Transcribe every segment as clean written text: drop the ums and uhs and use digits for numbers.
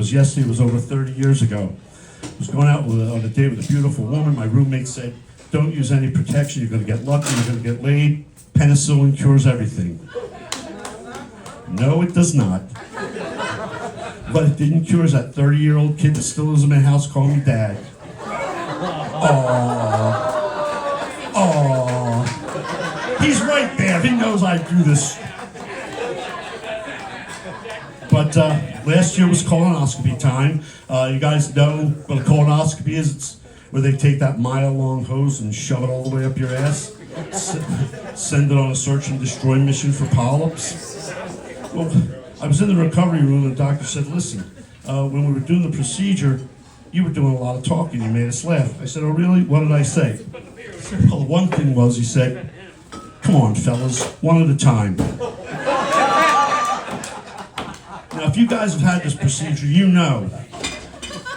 was yesterday, it was over 30 years ago. I was going out on a date with a beautiful woman. My roommate said, don't use any protection, you're gonna get lucky, you're gonna get laid. Penicillin cures everything. No, it does not. But it didn't cure that 30-year-old kid that still lives in my house calling me dad. Aww. He's right there, he knows I do this. But last year was colonoscopy time. You guys know what a colonoscopy is. It's where they take that mile-long hose and shove it all the way up your ass. Send it on a search and destroy mission for polyps. Well, I was in the recovery room and the doctor said, listen, when we were doing the procedure, you were doing a lot of talking. You made us laugh. I said, oh, really? What did I say? Well, the one thing was, he said, come on, fellas, one at a time. Now, if you guys have had this procedure, you know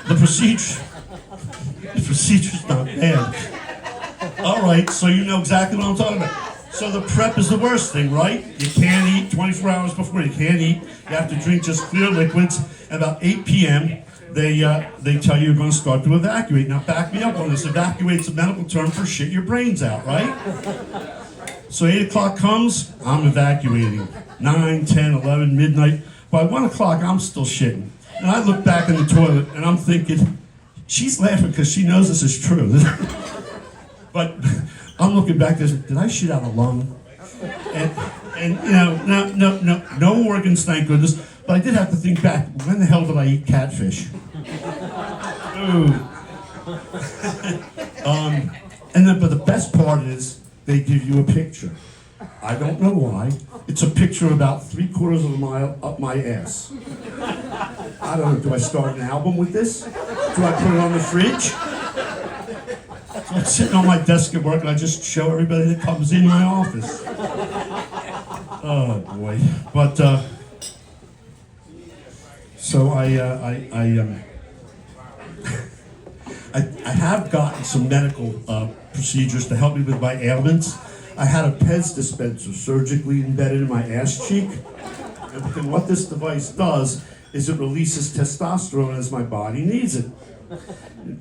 the procedure's not bad. All right, so you know exactly what I'm talking about. So the prep is the worst thing, right? You can't eat 24 hours before. You can't eat. You have to drink just clear liquids. At about 8 p.m., they tell you you're going to start to evacuate. Now, back me up on this. Evacuate's a medical term for shit your brains out, right? So 8 o'clock comes, I'm evacuating. 9, 10, 11, midnight. By 1 o'clock, I'm still shitting. And I look back in the toilet, and I'm thinking, she's laughing because she knows this is true. But I'm looking back, did I shit out a lung? And you know, no organs, thank goodness. But I did have to think back, when the hell did I eat catfish? Ooh. But the best part is, they give you a picture. I don't know why. It's a picture about 3/4 of a mile up my ass. I don't know, do I start an album with this? Do I put it on the fridge? So I'm sitting on my desk at work and I just show everybody that comes in my office. Oh boy. But, so I have gotten some medical procedures to help me with my ailments. I had a Pez dispenser surgically embedded in my ass cheek. And what this device does is it releases testosterone as my body needs it.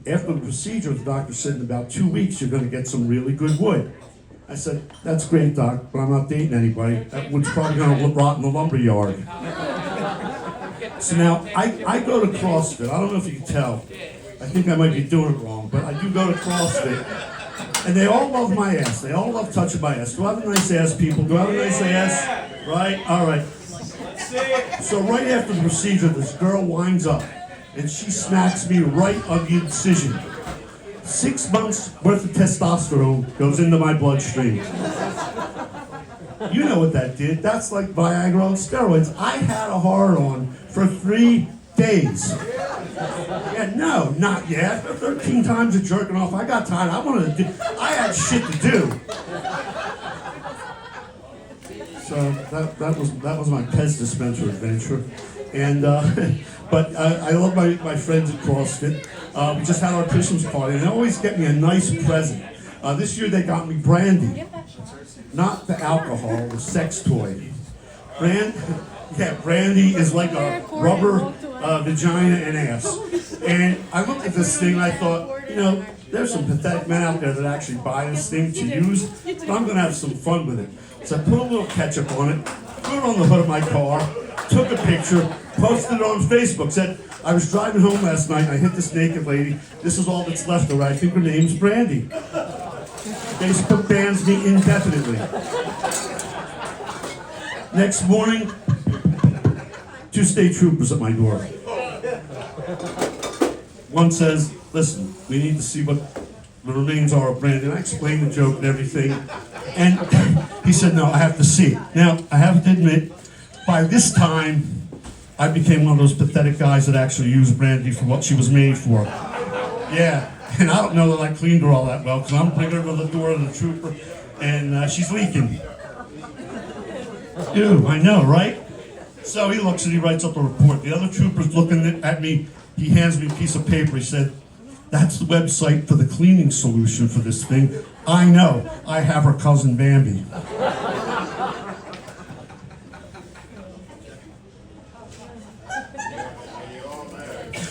After the procedure, the doctor said in about 2 weeks, you're going to get some really good wood. I said, that's great, doc, but I'm not dating anybody. That wood's probably going to rot in the lumber yard. So now, I go to CrossFit. I don't know if you can tell. I think I might be doing it wrong, but I do go to CrossFit. And they all love my ass. They all love touching my ass. Do I have a nice ass, people? Do I have a nice ass? Right? All right. So right after the procedure, this girl winds up, and she smacks me right on the incision. 6 months worth of testosterone goes into my bloodstream. You know what that did. That's like Viagra on steroids. I had a hard-on for 3 days. Yeah, no, not yet. 13 times of jerking off. I got tired. I had shit to do. So that was my Pez dispenser adventure. And but I love my friends at CrossFit. We just had our Christmas party, and they always get me a nice present. This year they got me brandy, not the alcohol, the sex toy. Brandy is like a rubber vagina and ass. And I looked at this thing and I thought, you know, there's some pathetic men out there that actually buy this thing to use, but I'm gonna have some fun with it. So I put a little ketchup on it, put it on the hood of my car, took a picture, posted it on Facebook, said, I was driving home last night and I hit this naked lady. This is all that's left of her. I think her name's Brandy. Facebook bans me indefinitely. Next morning, 2 state troopers at my door. One says, listen, we need to see what the remains are of Brandy. And I explained the joke and everything. And he said, no, I have to see it. Now, I have to admit, by this time, I became one of those pathetic guys that actually used Brandy for what she was made for. Yeah, and I don't know that I cleaned her all that well, because I'm bringing her to the door of the trooper, and she's leaking. Ew, I know, right? So he looks and he writes up a report. The other trooper's looking at me. He hands me a piece of paper. He said, that's the website for the cleaning solution for this thing. I know. I have her cousin Bambi.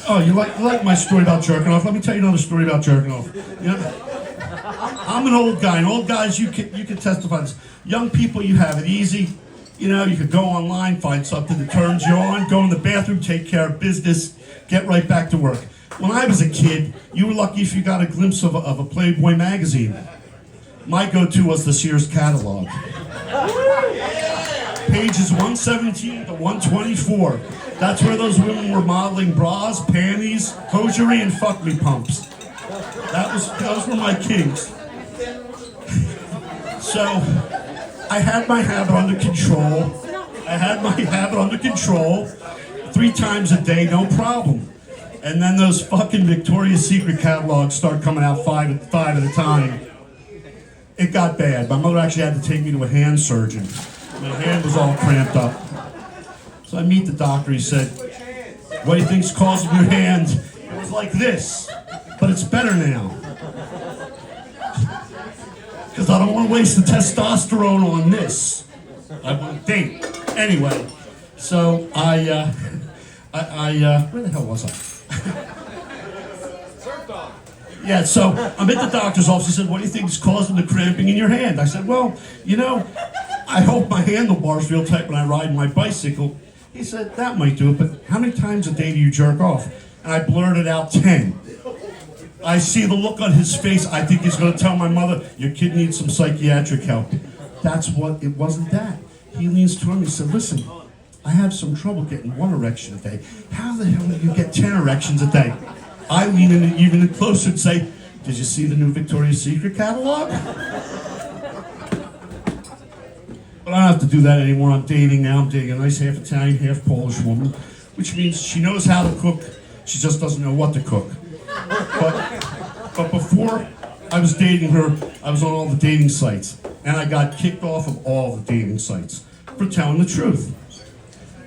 Oh, you like my story about jerking off? Let me tell you another story about jerking off. You know, I'm an old guy, and old guys, you can testify this. Young people, you have it easy. You know, you could go online, find something that turns you on, go in the bathroom, take care of business, get right back to work. When I was a kid, you were lucky if you got a glimpse of a Playboy magazine. My go-to was the Sears catalog. Pages 117 to 124. That's where those women were modeling bras, panties, hosiery, and fuck me pumps. Those were my kinks. So, I had my habit under control. 3 times a day, no problem. And then those fucking Victoria's Secret catalogs start coming out five at a time. It got bad. My mother actually had to take me to a hand surgeon. My hand was all cramped up. So I meet the doctor. He said, "What do you think's causing your hand?" It was like this, but it's better now. Because I don't want to waste the testosterone on this. I want to date. Anyway, so where the hell was I? Yeah, so I'm at the doctor's office. He said, "What do you think is causing the cramping in your hand?" I said, "Well, you know, I hope my handlebars feel tight when I ride my bicycle." He said, "That might do it, but how many times a day do you jerk off?" And I blurted out 10. I see the look on his face. I think he's going to tell my mother, "Your kid needs some psychiatric help." That's what, it wasn't that. He leans toward me and said, "Listen, I have some trouble getting 1 erection a day. How the hell do you get 10 erections a day?" I lean in even closer and say, "Did you see the new Victoria's Secret catalog?" But I don't have to do that anymore. I'm dating now. I'm dating a nice half Italian, half Polish woman, which means she knows how to cook. She just doesn't know what to cook. But before I was dating her, I was on all the dating sites, and I got kicked off of all the dating sites for telling the truth.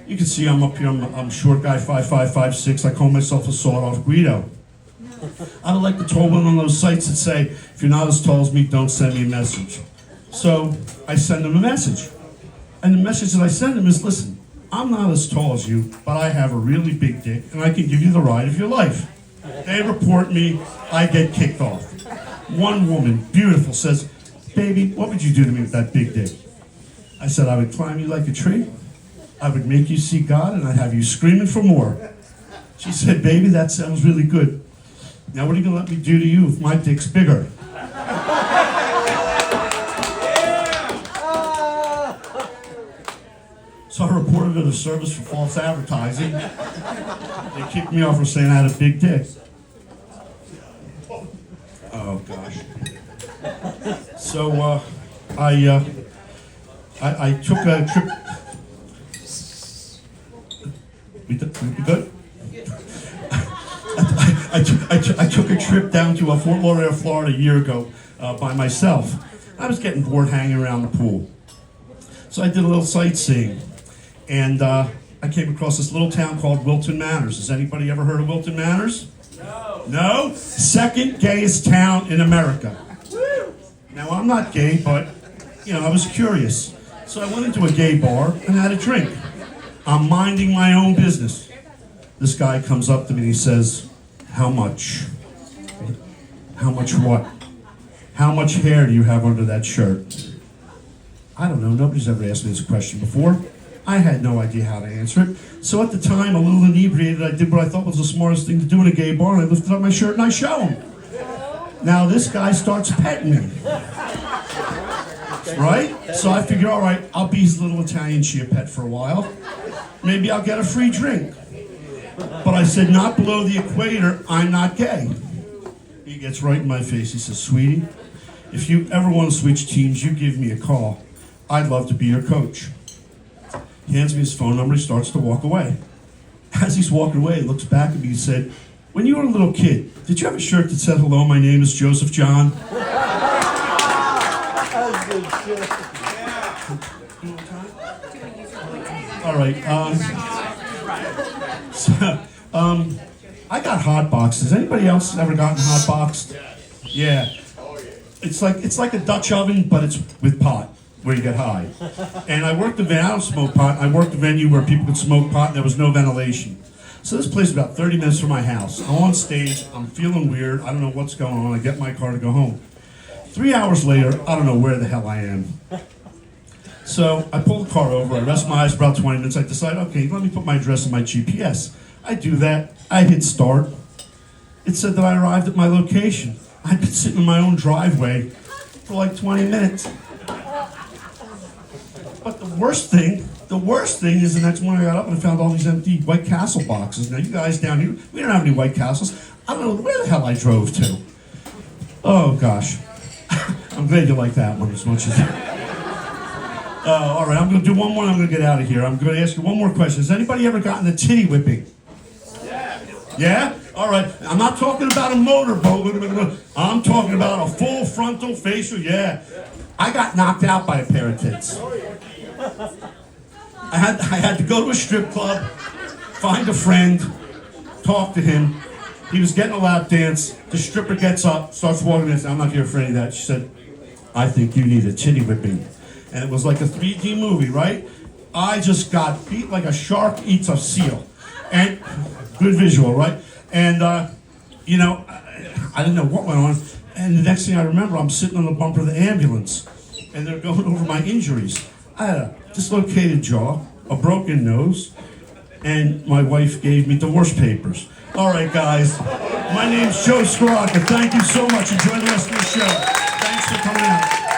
You can see I'm up here. I'm a short guy, 5'5", 5'6". I call myself a sawed-off Guido. I don't like the tall women on those sites that say, "If you're not as tall as me, don't send me a message." So I send them a message. And the message that I send them is, "Listen, I'm not as tall as you, but I have a really big dick, and I can give you the ride of your life." They report me, I get kicked off. One woman, beautiful, says, "Baby, what would you do to me with that big dick?" I said, "I would climb you like a tree. I would make you see God, and I'd have you screaming for more." She said, "Baby, that sounds really good. Now what are you going to let me do to you if my dick's bigger?" So I reported to the Service for False Advertising. They kicked me off for saying I had a big dick. Oh, gosh. So I took a trip. We good? I took a trip down to Fort Lauderdale, Florida a year ago by myself. I was getting bored hanging around the pool. So I did a little sightseeing. And I came across this little town called Wilton Manors. Has anybody ever heard of Wilton Manors? No. No? Second gayest town in America. Now, I'm not gay, but, you know, I was curious. So I went into a gay bar and had a drink. I'm minding my own business. This guy comes up to me and he says, "How much?" "How much what?" "How much hair do you have under that shirt?" I don't know. Nobody's ever asked me this question before. I had no idea how to answer it. So at the time, a little inebriated, I did what I thought was the smartest thing to do in a gay bar, and I lifted up my shirt and I show him. Now this guy starts petting me. Right? So I figured, all right, I'll be his little Italian chia pet for a while. Maybe I'll get a free drink. But I said, "Not below the equator, I'm not gay." He gets right in my face. He says, "Sweetie, if you ever want to switch teams, you give me a call. I'd love to be your coach." He hands me his phone number, he starts to walk away. As he's walking away, he looks back at me and said, "When you were a little kid, did you have a shirt that said, 'Hello, my name is Joseph John'?" All right. I got hot boxed. Has anybody else ever gotten hot boxed? Yeah. It's like a Dutch oven, but it's with pot, where you get high. And I don't smoke pot. I worked a venue where people could smoke pot and there was no ventilation. So this place is about 30 minutes from my house. I'm on stage. I'm feeling weird. I don't know what's going on. I get in my car to go home. 3 hours later, I don't know where the hell I am. So I pull the car over. I rest my eyes for about 20 minutes. I decide, okay, let me put my address in my GPS. I do that. I hit start. It said that I arrived at my location. I'd been sitting in my own driveway for like 20 minutes. But the worst thing is the next morning I got up and I found all these empty White Castle boxes. Now you guys down here, we don't have any White Castles. I don't know where the hell I drove to. Oh gosh. I'm glad you like that one as much as all right, I'm going to do one more and I'm going to get out of here. I'm going to ask you one more question. Has anybody ever gotten a titty whipping? Yeah? Yeah? All right. I'm not talking about a motorboat. I'm talking about a full frontal facial. Yeah. I got knocked out by a pair of tits. I had to go to a strip club, find a friend, talk to him. He was getting a lap dance. The stripper gets up, starts walking in. I'm not here for any of that. She said, I think you need a titty whipping. And it was like a 3D movie, right? I just got beat like a shark eats a seal. And good visual, right? And, I didn't know what went on. And the next thing I remember, I'm sitting on the bumper of the ambulance. And they're going over my injuries. I had a dislocated jaw, a broken nose, and my wife gave me divorce papers. All right, guys. My name's Joe Skoraka. Thank you so much. Enjoy the rest of the show. Thanks for coming out.